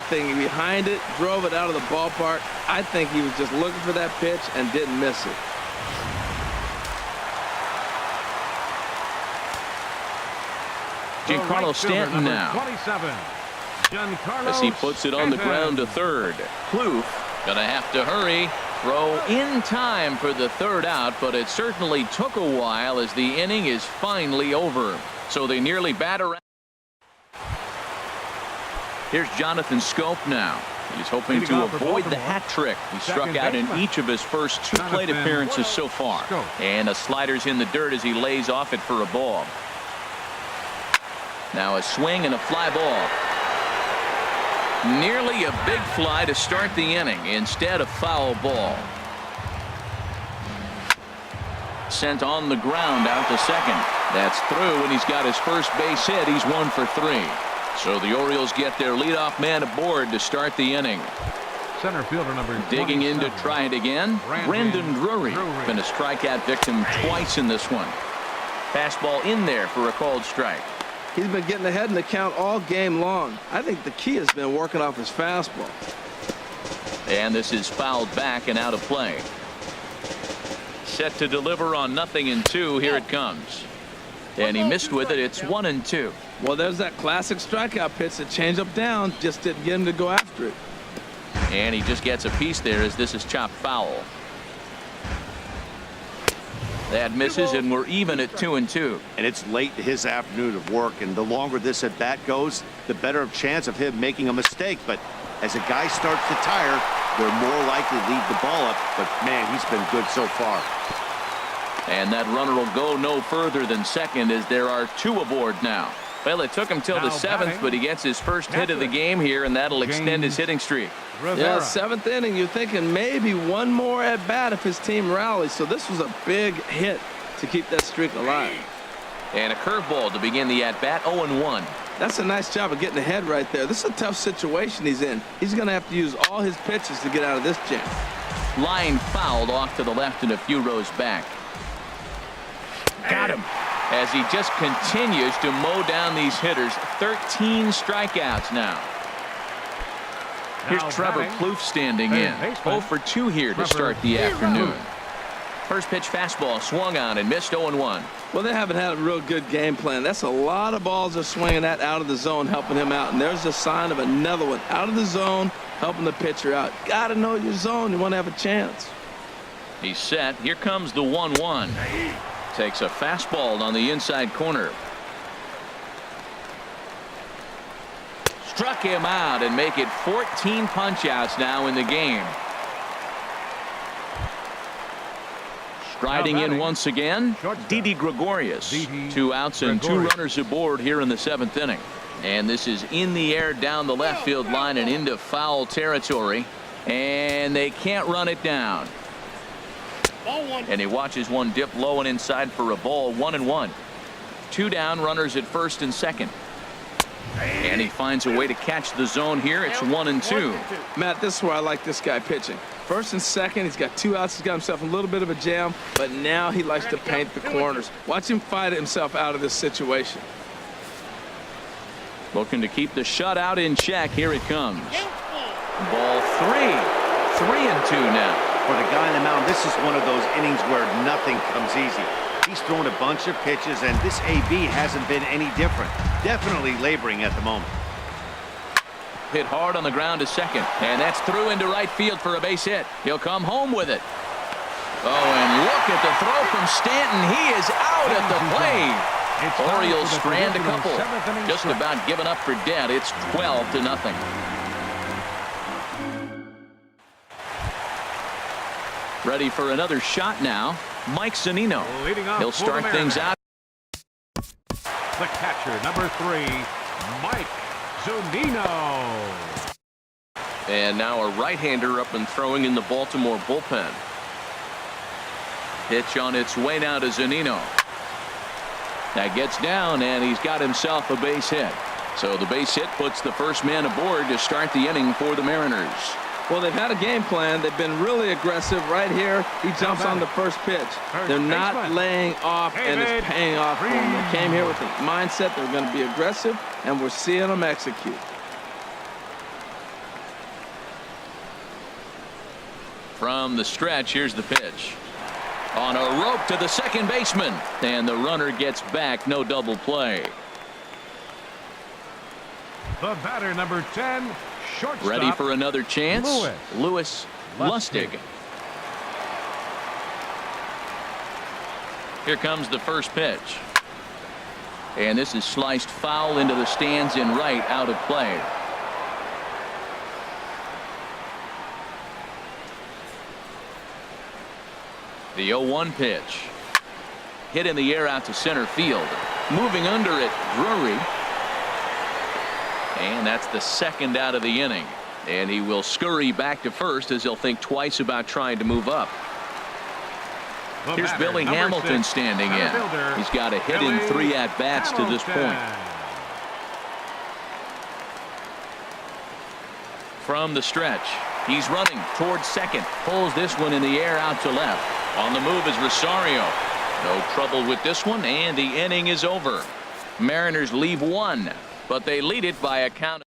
everything behind it, drove it out of the ballpark. I think he was just looking for that pitch and didn't miss it. Giancarlo Stanton now. 27. As he puts it on the ground to third. Plouffe gonna have to hurry. Throw in time for the third out, but it certainly took a while as the inning is finally over. So they nearly bat around. Here's Jonathan Scope now. He's hoping to avoid the hat trick. He struck out in each of his first 2 plate appearances so far. And a slider's in the dirt as he lays off it for a ball. Now a swing and a fly ball. Nearly a big fly to start the inning. Instead, a foul ball. Sent on the ground out to second. That's through, and he's got his first base hit. He's 1 for 3. So the Orioles get their leadoff man aboard to start the inning. Center fielder number digging in to try it again. Brandon Drury been a strikeout victim twice in this one. Fastball in there for a called strike. He's been getting ahead in the count all game long. I think the key has been working off his fastball. And this is fouled back and out of play. Set to deliver on 0-2. Here it comes. And he missed with it. It's 1-2. Well, there's that classic strikeout pitch. The changeup down just didn't get him to go after it. And he just gets a piece there as this is chopped foul. That misses, and we're even at 2-2. And it's late in his afternoon of work, and the longer this at bat goes, the better of chance of him making a mistake. But as a guy starts to tire, they're more likely to leave the ball up. But man, he's been good so far. And that runner will go no further than second as there are 2 aboard now. Well, it took him till the 7th, but he gets his first hit of the game here, and that'll extend his hitting streak. Yeah, 7th inning. You're thinking maybe one more at bat if his team rallies. So this was a big hit to keep that streak alive. And a curveball to begin the at bat. 0-1. That's a nice job of getting ahead right there. This is a tough situation he's in. He's going to have to use all his pitches to get out of this jam. Line fouled off to the left and a few rows back. Got him. As he just continues to mow down these hitters. 13 strikeouts now. Here's Trevor Plouffe standing in. 0 for 2 here to start the afternoon. First pitch fastball swung on and missed. 0-1. Well, they haven't had a real good game plan. That's a lot of balls they're swinging at out of the zone, helping him out. And there's a sign of another one out of the zone, helping the pitcher out. Got to know your zone. You want to have a chance. He's set. Here comes the 1-1. Takes a fastball on the inside corner. Struck him out and make it 14 punch-outs now in the game. Striding in once again, Didi Gregorius. 2 outs and 2 runners aboard here in the 7th inning. And this is in the air down the left field line and into foul territory. And they can't run it down. And he watches one dip low and inside for a ball. 1-1. 2 down, runners at first and second. And he finds a way to catch the zone here. It's 1-2. Matt, this is where I like this guy pitching. First and second, he's got 2 outs. He's got himself a little bit of a jam, but now he likes to paint the corners. Watch him fight himself out of this situation. Looking to keep the shutout in check. Here it comes. Ball 3. 3-2 now. For the guy on the mound, this is one of those innings where nothing comes easy. He's thrown a bunch of pitches, and this AB hasn't been any different. Definitely laboring at the moment. Hit hard on the ground to second, and that's through into right field for a base hit. He'll come home with it. Oh, and look at the throw from Stanton. He is out at the plate. Orioles strand a couple. Just about given up for dead. It's 12-0. Ready for another shot now. Mike Zunino. He'll start things out. The catcher, number 3, Mike Zunino. And now a right-hander up and throwing in the Baltimore bullpen. Pitch on its way now to Zunino. That gets down, and he's got himself a base hit. So the base hit puts the first man aboard to start the inning for the Mariners. Well, they've had a game plan. They've been really aggressive. Right here, he jumps on the first pitch. They're not laying off, and it's paying off for them. They came here with the mindset they're going to be aggressive, and we're seeing them execute. From the stretch, here's the pitch. On a rope to the second baseman, and the runner gets back. No double play. The batter, number 10, shortstop. Ready for another chance. Louis Lustig. Here comes the first pitch. And this is sliced foul into the stands in right, out of play. The 0-1 pitch. Hit in the air out to center field. Moving under it, Drury. And that's the second out of the inning. And he will scurry back to first as he'll think twice about trying to move up. Here's Billy Hamilton standing in. He's got a hit in 3 at-bats to this point. From the stretch, he's running towards second. Pulls this one in the air out to left. On the move is Rosario. No trouble with this one, and the inning is over. Mariners leave 1, but they lead it by a count.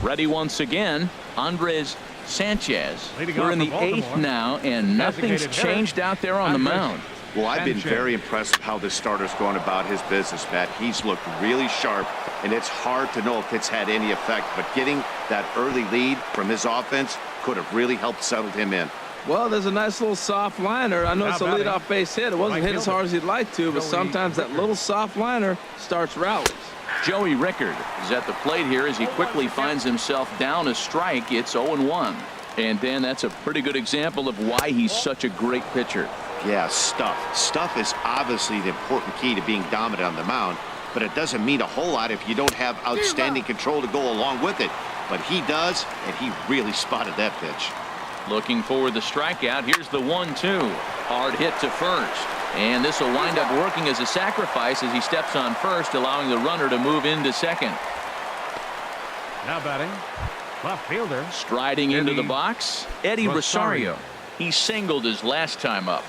Ready once again, Andres Sanchez. We're in the 8th now, and nothing's changed out there on the mound. Well, I've been very impressed with how this starter's going about his business, Matt. He's looked really sharp, and it's hard to know if it's had any effect, but getting that early lead from his offense could have really helped settle him in. Well, there's a nice little soft liner. I know it's a leadoff base hit. It wasn't hit as hard as he'd like to, but sometimes that little soft liner starts rallies. Joey Rickard is at the plate here as he quickly finds himself down a strike. It's 0-1. And Dan, that's a pretty good example of why he's such a great pitcher. Yeah, stuff. Stuff is obviously the important key to being dominant on the mound, but it doesn't mean a whole lot if you don't have outstanding control to go along with it. But he does, and he really spotted that pitch. Looking for the strikeout. Here's the 1-2. Hard hit to first. And this will wind up working as a sacrifice as he steps on first, allowing the runner to move into second. Now batting, left fielder. Striding into the box, Eddie Rosario. He singled his last time up.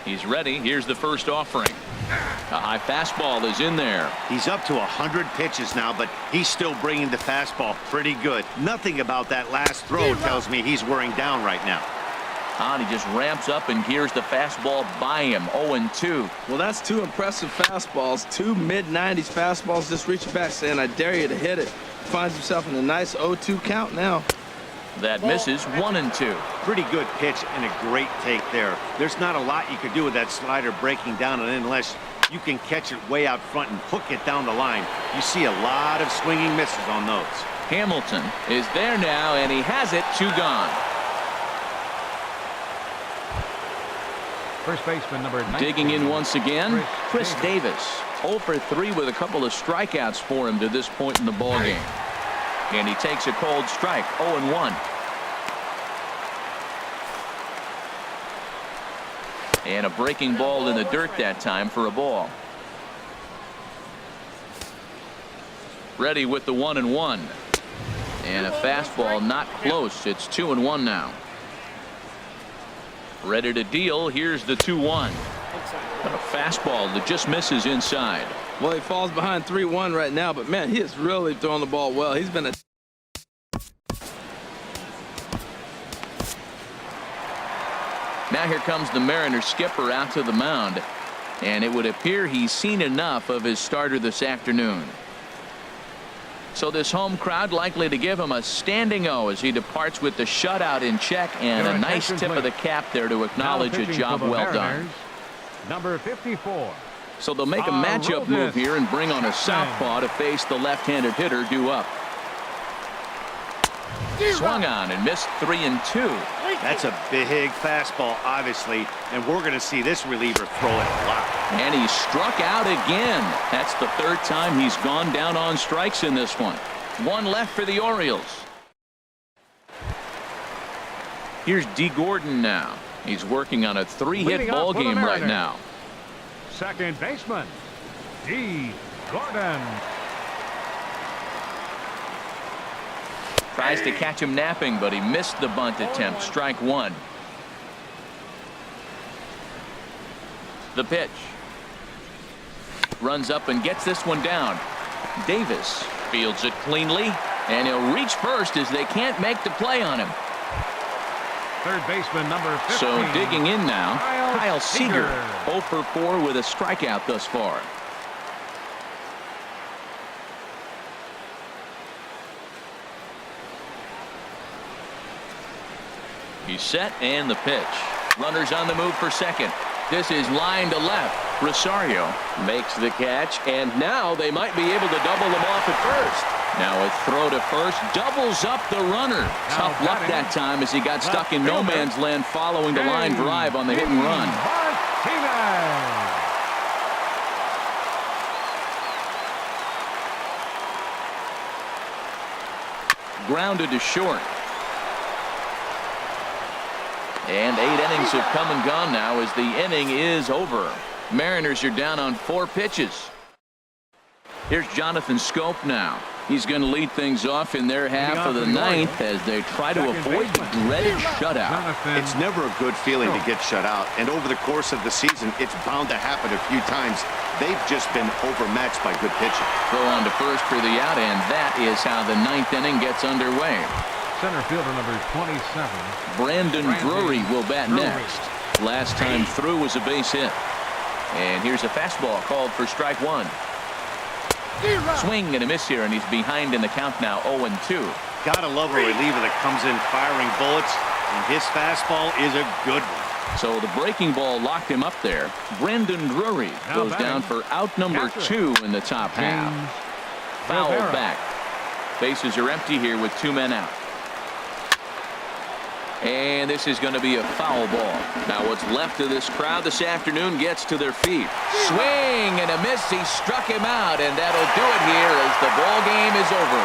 He's ready. Here's the first offering. A high fastball is in there. He's up to 100 pitches now, but he's still bringing the fastball pretty good. Nothing about that last throw tells me he's wearing down right now. And he just ramps up and gears the fastball by him. 0-2. Well, that's 2 impressive fastballs. 2 mid-90s fastballs just reaching back saying, I dare you to hit it. Finds himself in a nice 0-2 count now. That misses. 1-2. Pretty good pitch and a great take there. There's not a lot you could do with that slider breaking down, and unless you can catch it way out front and hook it down the line, you see a lot of swinging misses on those. Hamilton is there now, and he has it. 2 gone. First baseman, number 19. Digging in once again, Chris Davis. 0 for 3 with a couple of strikeouts for him to this point in the ballgame. And he takes a cold strike. 0-1. And a breaking ball in the dirt that time for a ball. Ready with the 1-1. And a fastball not close. It's 2-1 now. Ready to deal. Here's the 2-1. A fastball that just misses inside. Well, he falls behind 3-1 right now, but man, he is really throwing the ball well. He's been a Now here comes the Mariners skipper out to the mound, and it would appear he's seen enough of his starter this afternoon. So this home crowd likely to give him a standing O as he departs with the shutout in check, and a nice tip of the cap there to acknowledge a job well done. Number 54. So they'll make a matchup move here and bring on a southpaw to face the left-handed hitter due up. Swung on and missed 3-2. That's a big fastball, obviously, and we're going to see this reliever throw it a lot. And he struck out again. That's the 3rd time he's gone down on strikes in this one. 1 left for the Orioles. Here's D. Gordon now. He's working on a 3-hit ball game right now. Second baseman, D. Gordon. Tries to catch him napping, but he missed the bunt attempt. Strike 1. The pitch. Runs up and gets this one down. Davis fields it cleanly, and he'll reach first as they can't make the play on him. Third baseman, number 15. So digging in now, Kyle Seager, Seager. 0 for 4 with a strikeout thus far. He's set, and the pitch. Runners on the move for second. This is line to left. Rosario makes the catch, and now they might be able to double them off at first. Now a throw to first doubles up the runner. Tough luck that time as he got stuck in no man's land following the line drive on the hit and run. Martinez. Grounded to short. And 8 innings have come and gone now as the inning is over. Mariners are down on 4 pitches. Here's Jonathan Scope now. He's going to lead things off in their half of the ninth as they try to avoid the dreaded shutout. It's never a good feeling to get shut out, and over the course of the season, it's bound to happen a few times. They've just been overmatched by good pitching. Throw on to first for the out, and that is how the ninth inning gets underway. Center fielder number 27. Brandon Drury will bat next. Last time through was a base hit. And here's a fastball called for strike 1. Swing and a miss here, and he's behind in the count now, 0-2. Gotta love a reliever that comes in firing bullets, and his fastball is a good one. So the breaking ball locked him up there. Brandon Drury goes down for out number 2 in the top half. Foul back. Bases are empty here with 2 men out. And this is going to be a foul ball. Now what's left of this crowd this afternoon gets to their feet. Swing and a miss. He struck him out, and that'll do it here as the ball game is over.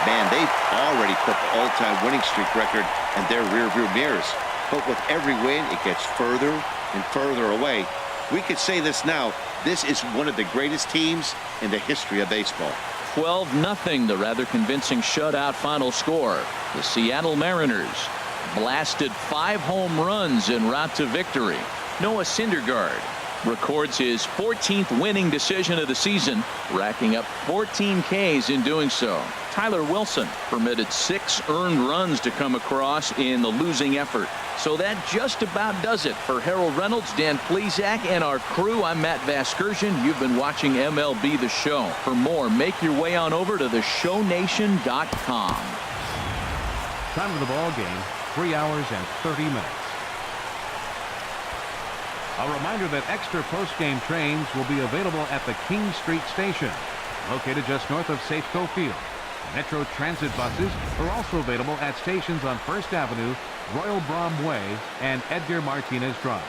Man, they've already put the all-time winning streak record in their rearview mirrors. But with every win, it gets further and further away. We could say this now. This is one of the greatest teams in the history of baseball. 12-0, the rather convincing shutout final score. The Seattle Mariners blasted 5 home runs en route to victory. Noah Syndergaard records his 14th winning decision of the season, racking up 14 Ks in doing so. Tyler Wilson permitted 6 earned runs to come across in the losing effort. So that just about does it for Harold Reynolds, Dan Plesac, and our crew. I'm Matt Vasgersian. You've been watching MLB The Show. For more, make your way on over to theshownation.com. Time of the ball game, 3 hours and 30 minutes. A reminder that extra post-game trains will be available at the King Street Station, located just north of Safeco Field. Metro Transit buses are also available at stations on First Avenue, Royal Brom Way, and Edgar Martinez Drive.